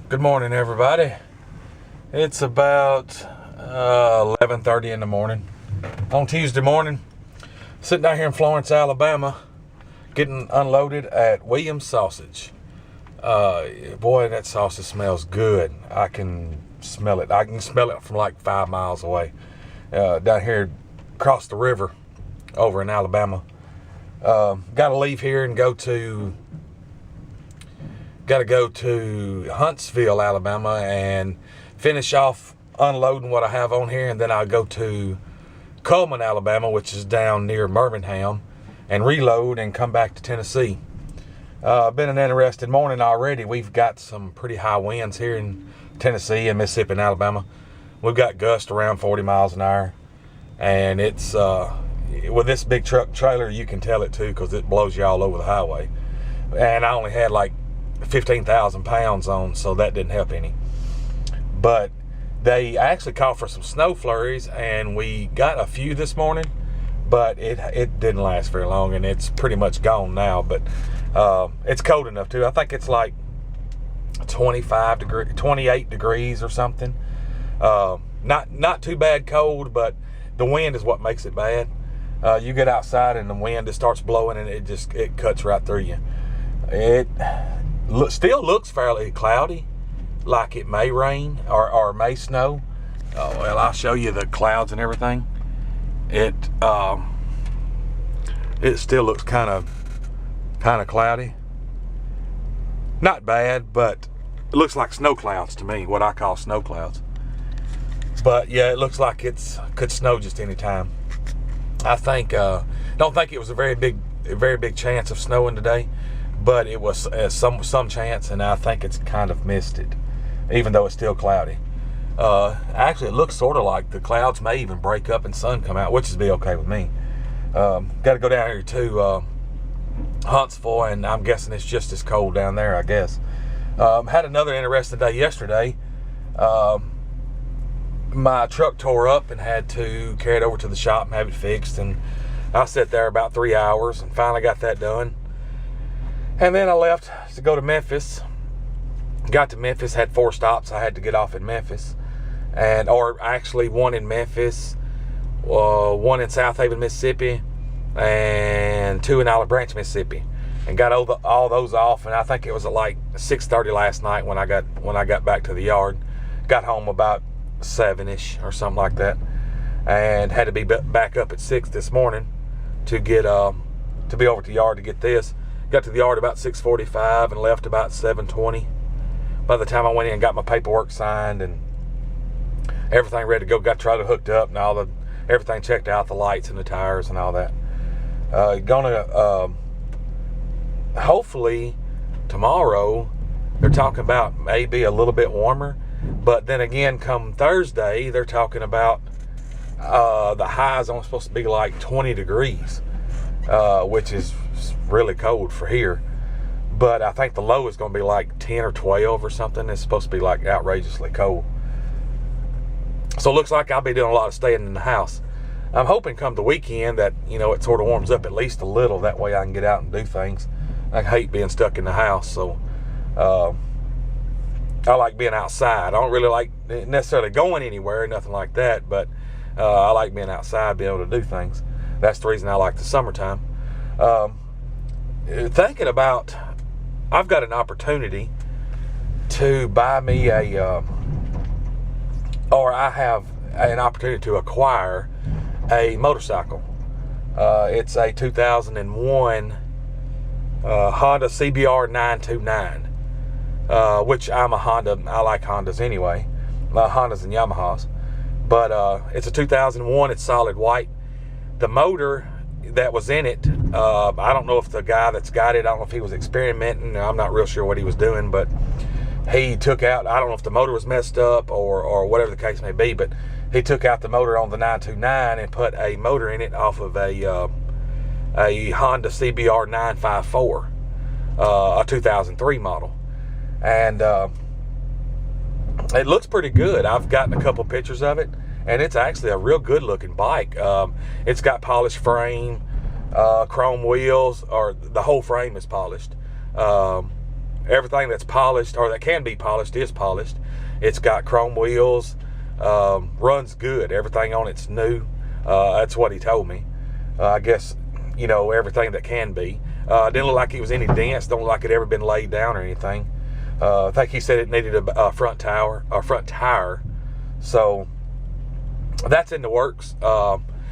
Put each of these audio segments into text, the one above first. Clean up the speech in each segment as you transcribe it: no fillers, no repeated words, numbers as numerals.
Good morning, everybody. It's about 11:30 in the morning on Tuesday morning. Sitting down here in Florence, Alabama, getting unloaded at Williams Sausage. Boy, that sausage smells good. I can smell it. I can smell it from like 5 miles away. Down here across the river over in Alabama. Got to leave here and go to Huntsville, Alabama, and finish off unloading what I have on here, and then I'll go to Cullman, Alabama, which is down near Birmingham, and reload and come back to Tennessee. Been an interesting morning already. We've got some pretty high winds here in Tennessee and Mississippi and Alabama. We've got gusts around 40 miles an hour, and it's with this big truck trailer, you can tell it too, because it blows you all over the highway. And I only had like 15,000 pounds on, so that didn't help any. But they actually called for some snow flurries, and we got a few this morning, but it didn't last very long, and it's pretty much gone now. But it's cold enough too. I think it's like 28 degrees or something. Not too bad cold, but the wind is what makes it bad. You get outside and the wind just starts blowing, and it cuts right through you. It still looks fairly cloudy, like it may rain or may snow. Well, I'll show you the clouds and everything. It still looks kind of cloudy. Not bad, but it looks like snow clouds to me, what I call snow clouds. But yeah, it looks like could snow just any time. I think don't think it was a very big chance of snowing today, but it was some chance, and I think it's kind of missed it, even though it's still cloudy. Actually, it looks sort of like the clouds may even break up and sun come out, which would be okay with me. Got to go down here to Huntsville, and I'm guessing it's just as cold down there, I guess. Had another interesting day yesterday. My truck tore up and had to carry it over to the shop and have it fixed, and I sat there about 3 hours and finally got that done. And then I left to go to Memphis. Got to Memphis, had 4 stops I had to get off in Memphis, or actually one in Memphis, one in South Haven, Mississippi, and 2 in Olive Branch, Mississippi, and got all those off. And I think it was at like 6:30 last night when I got back to the yard. Got home about 7ish or something like that, and had to be back up at 6 this morning to get to be over to the yard to get this. Got to the yard about 6:45 and left about 7:20. By the time I went in and got my paperwork signed and everything ready to go, got the trailer hooked up and everything checked out, the lights and the tires and all that. Hopefully tomorrow they're talking about maybe a little bit warmer, but then again come Thursday they're talking about the highs only supposed to be like 20 degrees, which is really cold for here. But I think the low is going to be like 10 or 12 or something. It's supposed to be like outrageously cold. So it looks like I'll be doing a lot of staying in the house. I'm hoping come the weekend that, it sort of warms up at least a little. That way I can get out and do things. I hate being stuck in the house. So I like being outside. I don't really like necessarily going anywhere, nothing like that. But I like being outside, being able to do things. That's the reason I like the summertime. Thinking about, I've got an opportunity to buy me I have an opportunity to acquire a motorcycle. It's a 2001 Honda CBR 929, which I'm a Honda. I like Hondas anyway, Hondas and Yamahas. But it's a 2001. It's solid white. The motor that was in it, I don't know if the guy that's got it, I don't know if he was experimenting. I'm not real sure what he was doing, but he took out, I don't know if the motor was messed up or whatever the case may be, but he took out the motor on the 929 and put a motor in it off of a Honda CBR 954, a 2003 model. And it looks pretty good. I've gotten a couple pictures of it, and it's actually a real good looking bike. It's got polished frame, chrome wheels, or the whole frame is polished. Everything that's polished or that can be polished is polished. It's got chrome wheels, runs good. Everything on it's new. That's what he told me. I guess, you know, everything that can be. Didn't look like it was any dents. Don't look like it ever been laid down or anything. I think he said it needed a front tire. So that's in the works.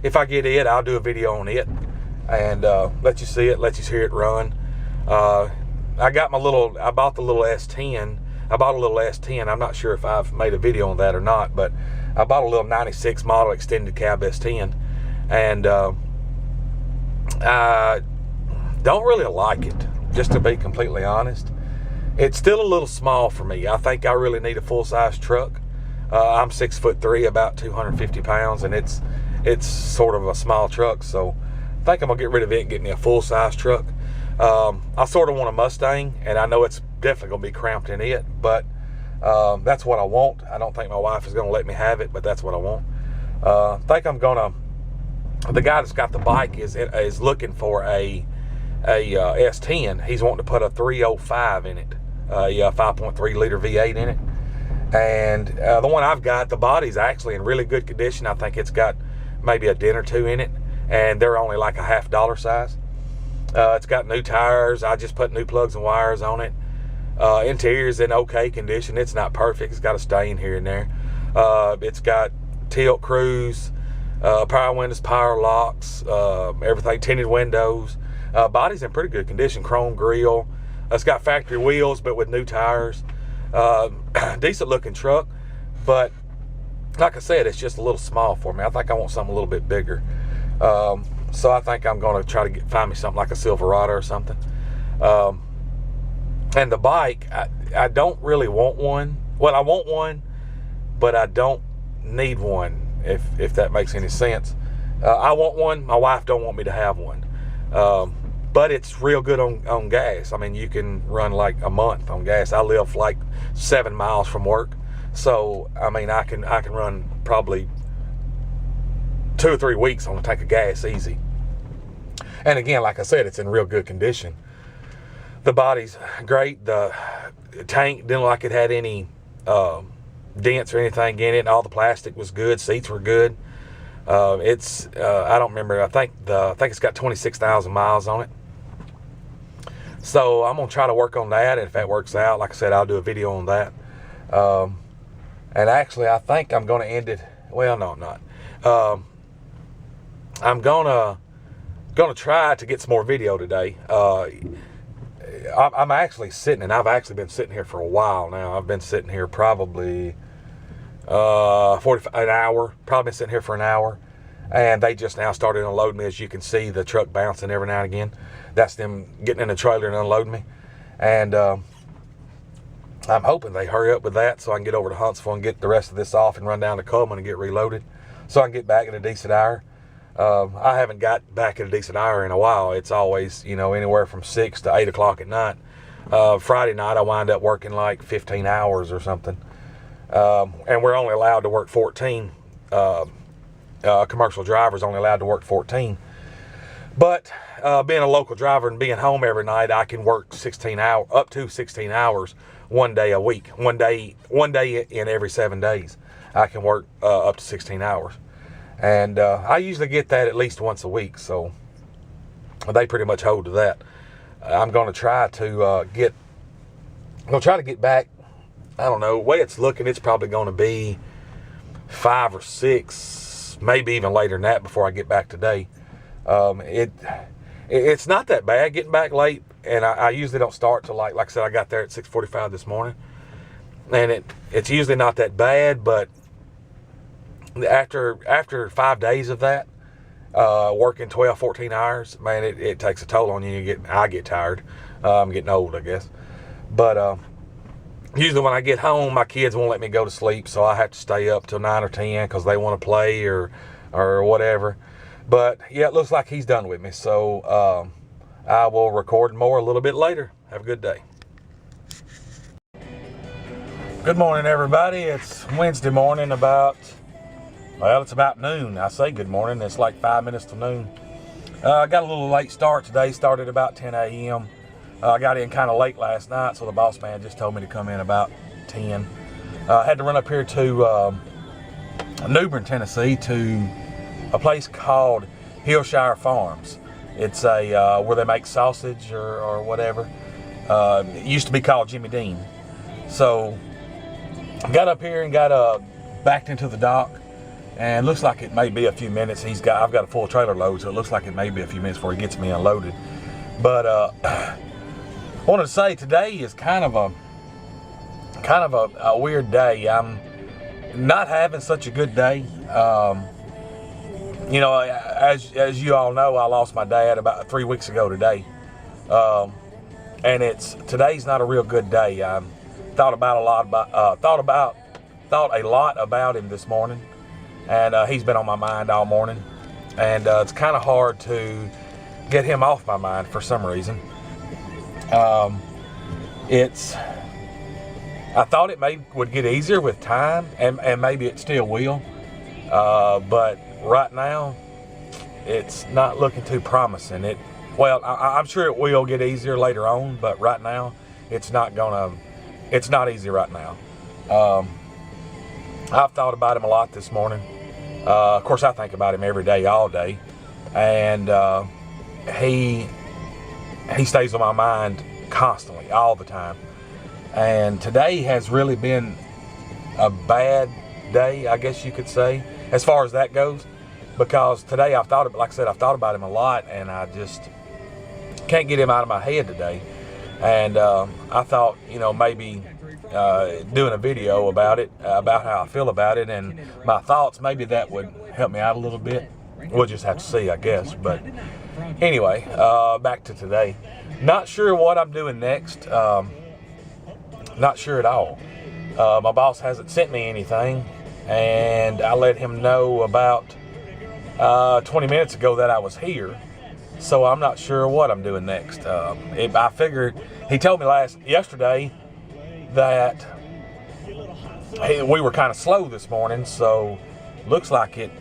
If I get it, I'll do a video on it and let you see it, let you hear it run. I bought the little S10. I bought a little S10. I'm not sure if I've made a video on that or not, but I bought a little 96 model extended cab S10, and I don't really like it, just to be completely honest. It's still a little small for me. I think I really need a full-size truck. I'm 6'3", about 250 pounds, and it's sort of a small truck, so I think I'm gonna get rid of it and get me a full-size truck. I sort of want a Mustang, and I know it's definitely gonna be cramped in it, but that's what I want. I don't think my wife is gonna let me have it, but that's what I want. I think I'm gonna. The guy that's got the bike is looking for a S10. He's wanting to put a 305 in it, a 5.3 liter V8 in it. And the one I've got, the body's actually in really good condition. I think it's got maybe a dent or two in it, and they're only like a $50 size. It's got new tires. I just put new plugs and wires on it. Interior's in okay condition. It's not perfect. It's got a stain here and there. It's got tilt cruise, power windows, power locks, everything, tinted windows. Body's in pretty good condition. Chrome grille. It's got factory wheels, but with new tires. Decent looking truck, but like I said, it's just a little small for me. I think I want something a little bit bigger. So I think I'm going to try to find me something like a Silverado or something. And the bike, I don't really want one. Well, I want one, but I don't need one, if that makes any sense. I want one. My wife don't want me to have one. But it's real good on gas. I mean, you can run like a month on gas. I live like 7 miles from work. So, I mean, I can run probably 2 or 3 weeks on a tank of gas easy. And again, like I said, it's in real good condition. The body's great. The tank didn't look like it had any dents or anything in it. And all the plastic was good. Seats were good. It's I don't remember. I think it's got 26,000 miles on it. So I'm gonna try to work on that. And if that works out, like I said, I'll do a video on that. And actually, I think I'm gonna end it. Well, no, I'm not. I'm gonna try to get some more video today. I'm actually sitting, and I've actually been sitting here for a while now. I've been sitting here probably 45 an hour. Probably been sitting here for an hour, and they just now started unloading me. As you can see, the truck bouncing every now and again. That's them getting in the trailer and unloading me. And I'm hoping they hurry up with that so I can get over to Huntsville and get the rest of this off and run down to Coleman and get reloaded, so I can get back at a decent hour. I haven't got back at a decent hour in a while. It's always, you know, anywhere from 6 to 8 o'clock at night. Friday night, I wind up working like 15 hours or something. And we're only allowed to work 14. Commercial drivers only allowed to work 14. But being a local driver and being home every night, I can work 16 hours, up to 16 hours, one day a week. One day in every 7 days, I can work up to 16 hours. And I usually get that at least once a week, so they pretty much hold to that. I'm going to try to get back. I don't know, the way it's looking, it's probably going to be 5 or 6, maybe even later than that before I get back today. It's not that bad getting back late, and I usually don't start till like I said, I got there at 6:45 this morning, and it's usually not that bad, but after 5 days of that, working 12, 14 hours, man, it takes a toll on you. I get tired. I'm getting old, I guess. But usually when I get home, my kids won't let me go to sleep, so I have to stay up till 9 or 10 because they want to play or whatever. But yeah, it looks like he's done with me, so I will record more a little bit later. Have a good day. Good morning, everybody. It's Wednesday morning, about Well, it's about noon. I say good morning. It's like 5 minutes to noon. I got a little late start today. Started about 10 a.m. I got in kind of late last night, so the boss man just told me to come in about 10. I had to run up here to New Bern, Tennessee, to a place called Hillshire Farms. It's a where they make sausage or whatever. It used to be called Jimmy Dean. So I got up here and got backed into the dock. And looks like it may be a few minutes. I've got a full trailer load, so it looks like it may be a few minutes before he gets me unloaded. But I wanted to say today is kind of a weird day. I'm not having such a good day. You know, as you all know, I lost my dad about 3 weeks ago today, and today's not a real good day. I thought a lot about him this morning. And he's been on my mind all morning. And it's kind of hard to get him off my mind for some reason. I thought it would get easier with time, and maybe it still will. But right now, it's not looking too promising. I'm sure it will get easier later on, but right now, it's not easy right now. I've thought about him a lot this morning. Of course, I think about him every day, all day, and he stays on my mind constantly, all the time. And today has really been a bad day, I guess you could say, as far as that goes, because today I've thought about him a lot, and I just can't get him out of my head today. And I thought, maybe doing a video about it, about how I feel about it and my thoughts, maybe that would help me out a little bit. We'll just have to see, I guess. But anyway, back to today. Not sure what I'm doing next. Not sure at all. My boss hasn't sent me anything, and I let him know about 20 minutes ago that I was here. So I'm not sure what I'm doing next. I figured, he told me yesterday that we were kind of slow this morning, so looks like it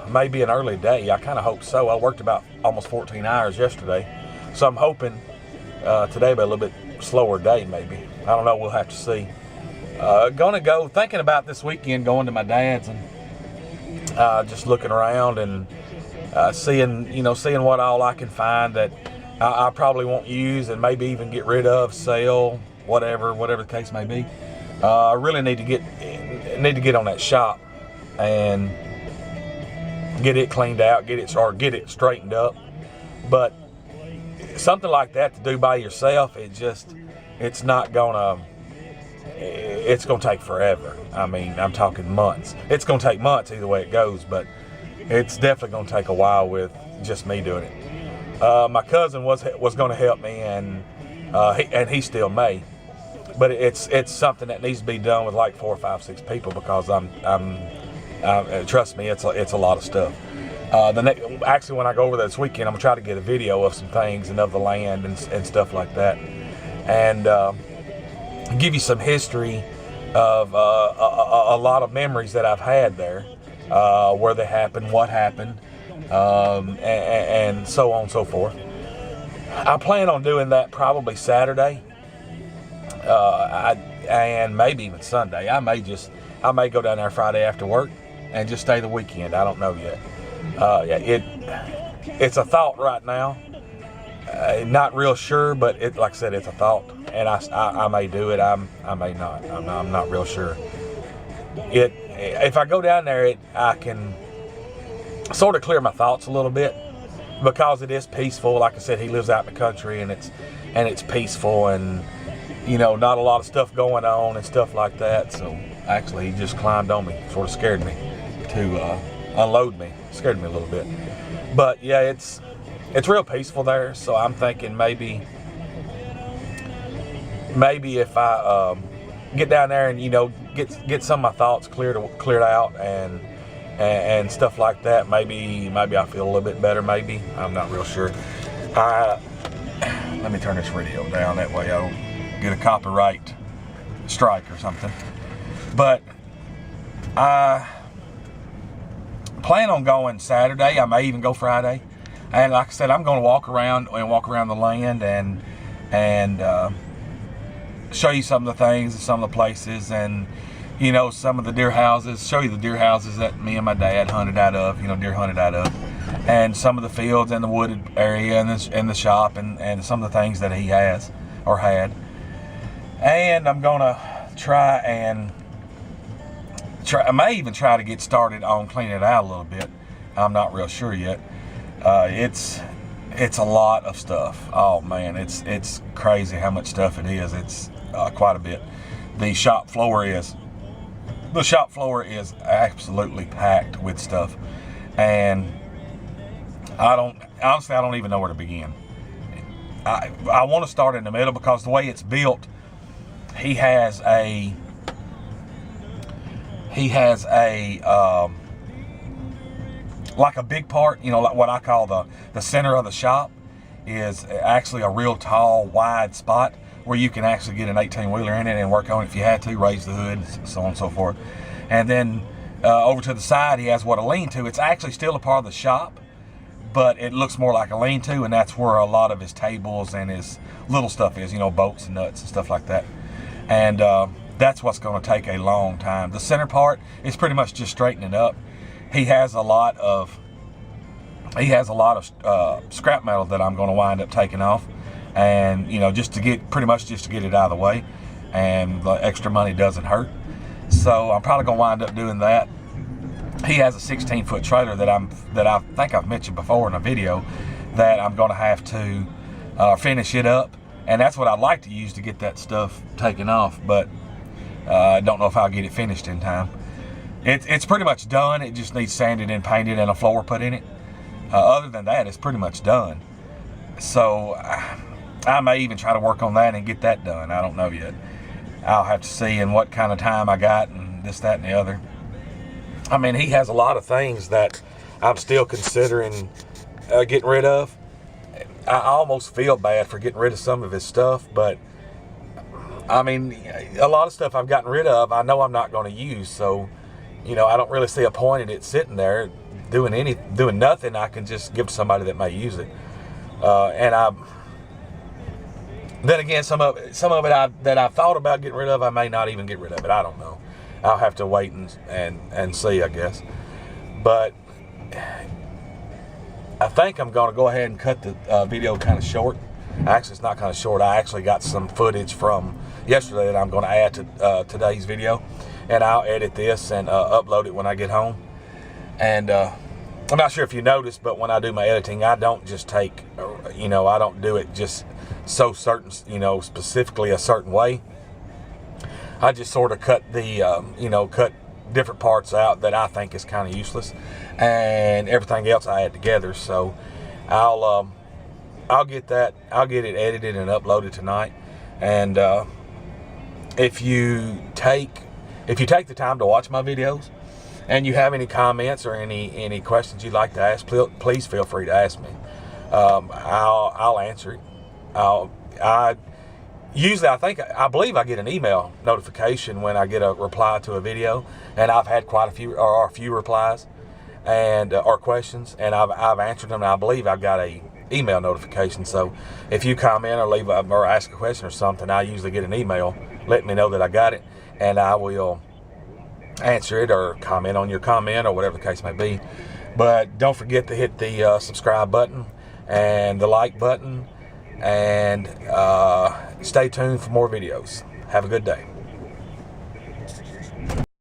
may be an early day. I kind of hope so. I worked about almost 14 hours yesterday, so I'm hoping today will be a little bit slower day maybe. I don't know, we'll have to see. Thinking about this weekend, going to my dad's and just looking around and seeing what all I can find that I probably won't use, and maybe even get rid of, sell, whatever the case may be. I really need to get on that shop and get it cleaned out, get it straightened up. But something like that to do by yourself, it's gonna take forever. I mean, I'm talking months. It's gonna take months either way it goes, but it's definitely gonna take a while with just me doing it. My cousin was going to help me, and he still may, but it's something that needs to be done with like 4, 5, 6 people, because trust me, it's a lot of stuff. Actually, when I go over there this weekend, I'm gonna try to get a video of some things and of the land and stuff like that, and give you some history of a lot of memories that I've had there, where they happened, what happened. And so on and so forth. I plan on doing that probably Saturday, and maybe even Sunday. I may go down there Friday after work and just stay the weekend. I don't know yet. It's a thought right now. Not real sure, but like I said, it's a thought, and I may do it. I may not. I'm not real sure. If I go down there, I can sort of clear my thoughts a little bit, because it is peaceful. Like I said, he lives out in the country, and it's peaceful, and not a lot of stuff going on and stuff like that. So actually, he just climbed on me, sort of scared me to unload me. Scared me a little bit, but yeah, it's real peaceful there. So I'm thinking maybe if I get down there and get some of my thoughts cleared out and stuff like that, maybe I feel a little bit better. Maybe, I'm not real sure. Let me turn this radio down, that way I don't get a copyright strike or something. But plan on going Saturday. I may even go Friday. And like I said, I'm going to walk around the land and show you some of the things and some of the places, and you know, some of the deer houses. Show you the deer houses that me and my dad hunted out of. You know, deer hunted out of, and some of the fields and the wooded area and the shop and some of the things that he has or had. And I'm gonna I may even try to get started on cleaning it out a little bit. I'm not real sure yet. It's a lot of stuff. Oh man, it's crazy how much stuff it is. It's quite a bit. The shop floor is absolutely packed with stuff, and I don't even know where to begin. I want to start in the middle because the way it's built, he has a like a big part, you know, like what I call the center of the shop is actually a real tall, wide spot where you can actually get an 18-wheeler in it and work on it if you had to, raise the hood, so on and so forth. And then over to the side, he has what a lean-to. It's actually still a part of the shop, but it looks more like a lean-to, and that's where a lot of his tables and his little stuff is, you know, bolts and nuts and stuff like that. And that's what's going to take a long time. The center part is pretty much just straightening up. He has a lot of scrap metal that I'm going to wind up taking off, and you know, just to get it out of the way, and the extra money doesn't hurt. So I'm probably going to wind up doing that. He has a 16-foot trailer that I think I've mentioned before in a video that I'm going to have to finish it up, and that's what I'd like to use to get that stuff taken off, but I don't know if I'll get it finished in time. It's pretty much done. It just needs sanded and painted and a floor put in it. Other than that, it's pretty much done. So I may even try to work on that and get that done. I don't know yet. I'll have to see in what kind of time I got and this, that, and the other. I mean, he has a lot of things that I'm still considering getting rid of. I almost feel bad for getting rid of some of his stuff, but I mean, a lot of stuff I've gotten rid of, I know I'm not going to use, so you know, I don't really see a point in it sitting there doing nothing. I can just give to somebody that may use it. Then again, some of it that I thought about getting rid of, I may not even get rid of it. I don't know. I'll have to wait and see, I guess. But I think I'm going to go ahead and cut the video kind of short. Actually, it's not kind of short. I actually got some footage from yesterday that I'm going to add to today's video, and I'll edit this and upload it when I get home. And I'm not sure if you noticed, but when I do my editing, I don't just take, you know, I don't do it just so certain, you know, specifically a certain way. I just sort of cut cut different parts out that I think is kind of useless, and everything else I add together. So I'll get it edited and uploaded tonight. And if you take the time to watch my videos, and you have any comments or any questions you'd like to ask, please feel free to ask me. I'll answer it. I believe I get an email notification when I get a reply to a video, and I've had quite a few replies and or questions, and I've answered them. And I believe I've got a email notification. So if you comment or ask a question or something, I usually get an email letting me know that I got it, and I will answer it or comment on your comment or whatever the case may be. But don't forget to hit the subscribe button and the like button, and stay tuned for more videos. Have a good day.